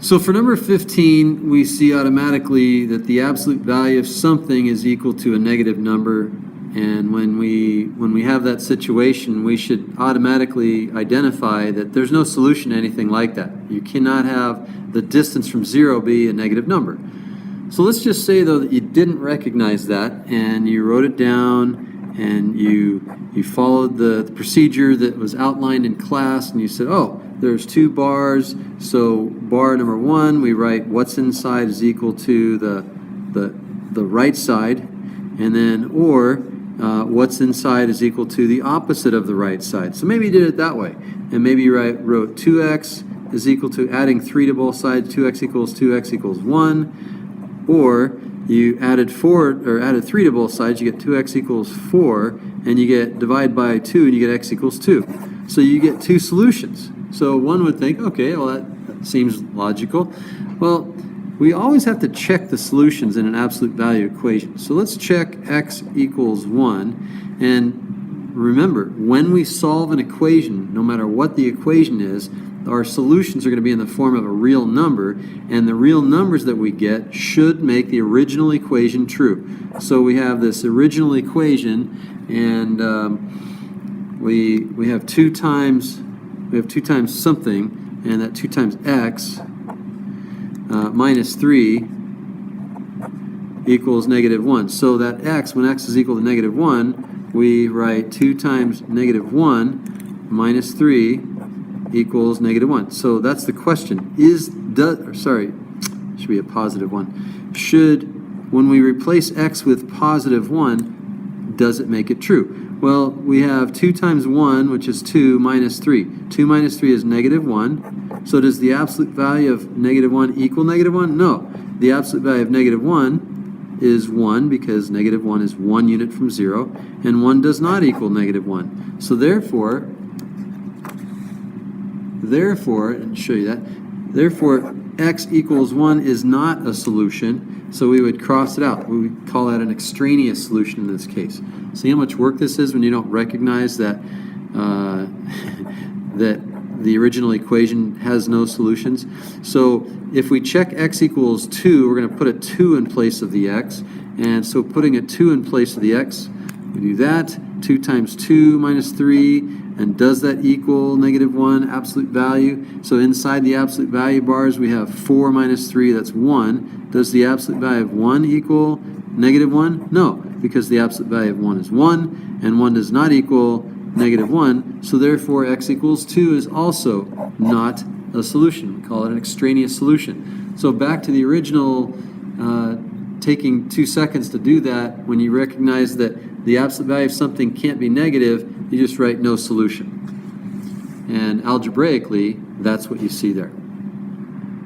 So for number 15, we see automatically that the absolute value of something is equal to a negative number. And when we have that situation, we should automatically identify that there's no solution to anything like that. You cannot have the distance from 0 be a negative number. So let's just say, though, that you didn't recognize that, and you wrote it down, and you followed the procedure that was outlined in class, and you said, oh, there's 2 bars, so bar number 1, we write what's inside is equal to the right side, and then or what's inside is equal to the opposite of the right side. So maybe you did it that way, and maybe you wrote 2x is equal to adding 3 to both sides, 2x equals 1, or you added 3 to both sides, you get 2x equals 4, and you get divide by 2, and you get x equals 2. So you get 2 solutions. So one would think, okay, well, that seems logical. Well, we always have to check the solutions in an absolute value equation. So let's check x equals 1. And remember, when we solve an equation, no matter what the equation is, our solutions are going to be in the form of a real number, and the real numbers that we get should make the original equation true. So we have this original equation, and we have 2 times something, and that 2 times x minus 3 equals negative 1. So that x, when x is equal to negative 1, we write 2 times negative 1 minus 3 equals negative 1. So that's the question. Should be a positive 1. When we replace x with positive 1, does it make it true? Well, we have 2 times 1, which is 2, minus 3. 2 minus 3 is negative 1. So does the absolute value of negative 1 equal negative 1? No. The absolute value of negative 1 is 1, because negative 1 is 1 unit from 0, and 1 does not equal negative 1. So therefore, and show you that, therefore, x equals 1 is not a solution, so we would cross it out. We would call that an extraneous solution in this case. See how much work this is when you don't recognize that that the original equation has no solutions. So if we check x equals 2, we're going to put a 2 in place of the x, and so putting a 2 in place of the x, we do that, 2 times 2 minus 3, and does that equal negative 1 absolute value? So inside the absolute value bars we have 4 minus 3, that's 1. Does the absolute value of 1 equal negative 1? No, because the absolute value of 1 is 1, and 1 does not equal negative 1, so therefore x equals 2 is also not a solution. We call it an extraneous solution. So back to the original, taking 2 seconds to do that, when you recognize that the absolute value of something can't be negative, you just write no solution. And algebraically, that's what you see there.